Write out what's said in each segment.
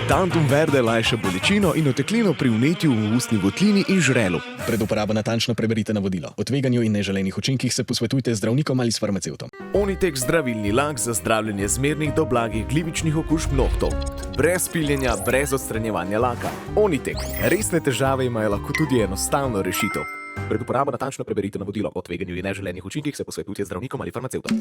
Tantum verde lajša bolečino in oteklino pri vnetju v ustni votlini in žrelu. Pred uporabo natančno preberite navodilo. O tveganju in neželenih učinkih se posvetujte z zdravnikom ali s farmacevtom. Onitek zdravilni lak za zdravljenje zmernih do blagih glivičnih okužb nohtov. Brez piljenja, brez odstranjevanja laka. Onitek. Resne težave imajo lahko tudi enostavno rešitev. Pred uporabo natančno preberite navodilo. O tveganju in neželenih učinkih se posvetujte z zdravnikom ali farmacevtom.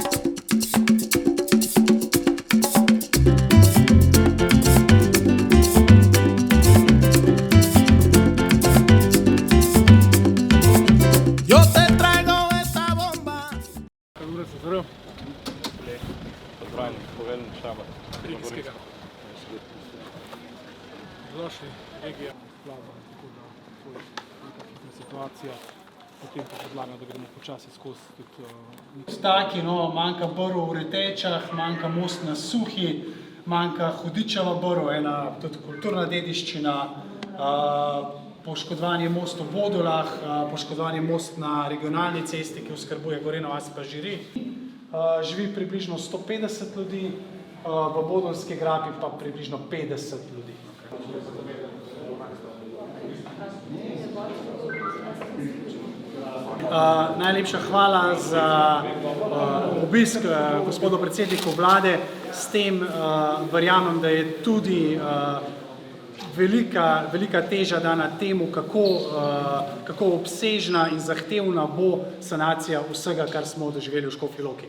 Došli, regija, plava, tako da to je nekakšna situacija, potem pa predlagam, da gremo počasi skozi tudi Taki, manjka brv v Retečah, manjka most na Suhi, manjka Hudičeva brv, ena tudi kulturna dediščina, poškodovanje most v Vodolah, poškodovanje most na regionalni cesti, ki oskrbuje Gorenjo vas pa Žiri. Živi približno 150 ljudi, v Bodolski grapi pa približno 50 ljudi. Najlepša hvala za obisk gospodu predsedniku vlade. S tem verjamem, da je tudi velika teža dana temu, kako obsežna in zahtevna bo sanacija vsega, kar smo doživeli v Škofji Loki.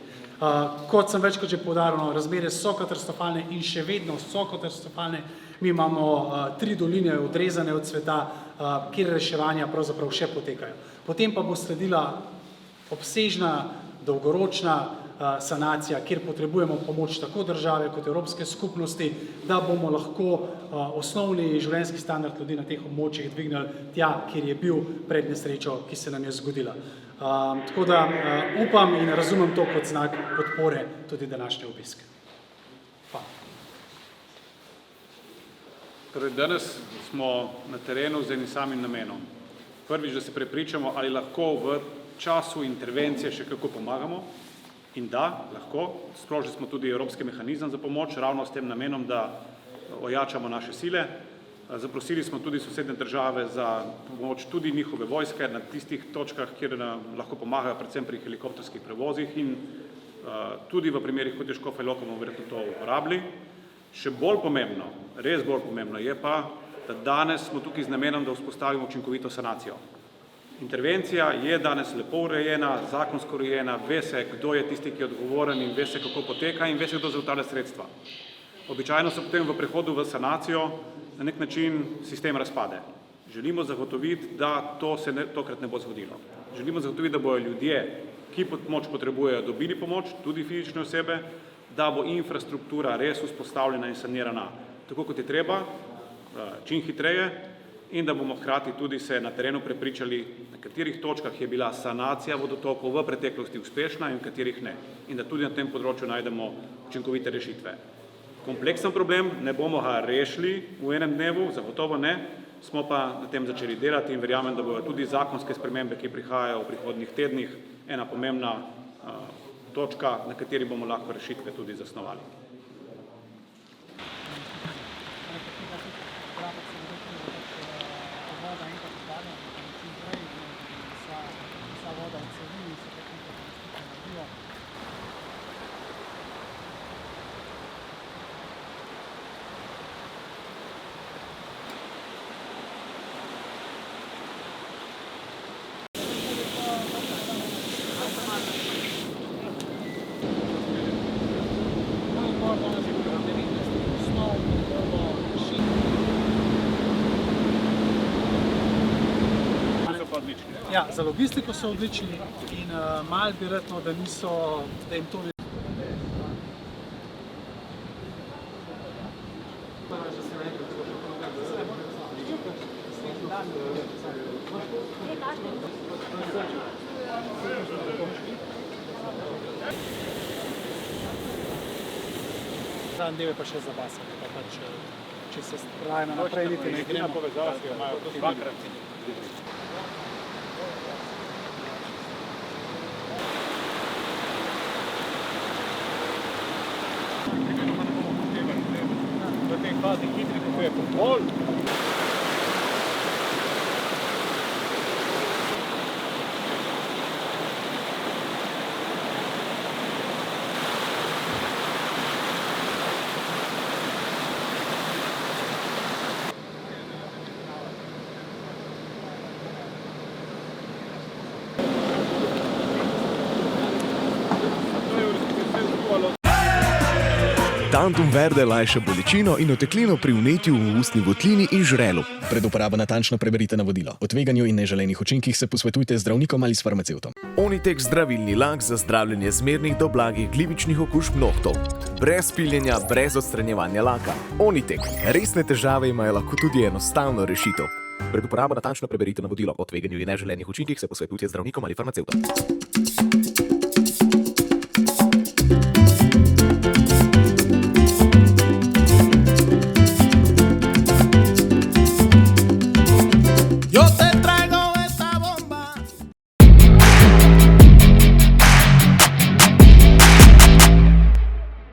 Kot sem večkrat že poudaril, razmere so katastrofalne in še vedno so katastrofalne. Mi imamo 3 doline odrezane od sveta, kjer reševanja pravzaprav še potekajo. Potem pa bo sledila obsežna, dolgoročna sanacija, kjer potrebujemo pomoč tako države kot Evropske skupnosti, da bomo lahko osnovni življenjski standard ljudi na teh območjih dvignili tja, kjer je bil pred nesrečo, ki se nam je zgodila. Tako da upam in razumem to kot znak podpore tudi današnje obiske. Torej, danes smo na terenu z enim samim namenom. Prvič, da se prepričamo, ali lahko v času intervencije še kako pomagamo. In da, lahko. Sprožili smo tudi evropski mehanizem za pomoč, ravno s tem namenom, da ojačamo naše sile. Zaprosili smo tudi sosednje države za pomoč tudi njihove vojske na tistih točkah, kjer nam lahko pomagajo, predvsem pri helikopterskih prevozih in tudi v primerih, kot je Škofja Loka, bomo verjetno to uporabili. Še bolj pomembno, res bolj pomembno je pa, da danes smo tukaj z namenom, da vzpostavimo učinkovito sanacijo. Intervencija je danes lepo urejena, zakonsko urejena, ve se, kdo je tisti, ki je odgovoren in ve se, kako poteka in ve se, kdo zagotavlja sredstva. Običajno se potem v prehodu v sanacijo na nek način sistem razpade. Želimo zagotoviti, da to se tokrat ne bo zgodilo. Želimo zagotoviti, da bojo ljudje, ki pomoč potrebujejo, dobili pomoč, tudi fizične osebe, da bo infrastruktura res vzpostavljena in sanirana tako, kot je treba, čim hitreje in da bomo hkrati tudi se na terenu prepričali, na katerih točkah je bila sanacija vodotokov v preteklosti uspešna in v katerih ne. In da tudi na tem področju najdemo učinkovite rešitve. Kompleksen problem, ne bomo ga rešili v enem dnevu, zagotovo ne, smo pa na tem začeli delati in verjamem, da bodo tudi zakonske spremembe, ki prihajajo v prihodnjih tednih, ena pomembna točka, na kateri bomo lahko rešitve tudi zasnovali. Ja, za logistiko so odlični in malo bi rad, da niso, da jim to Deve pa še zabasali, pa pač, če se spravimo naprej, niti ne gremo. Povezava se imajo to dvakrat. Pazi, hitri, kako je kontrol. Tantum verde lajša bolečino in oteklino pri vnetju v ustni votlini in žrelu. Pred uporabo natančno preberite navodilo. O tveganju in neželenih učinkih se posvetujte z zdravnikom ali s farmacevtom. Onitek zdravilni lak za zdravljenje zmernih do blagih glivičnih okužb nohtov. Brez piljenja, brez odstranjevanja laka. Onitek. Resne težave imajo lahko tudi enostavno rešitev. Pred uporabo natančno preberite navodilo. O tveganju in neželenih učinkih se posvetujte z zdravnikom ali farmacevtom.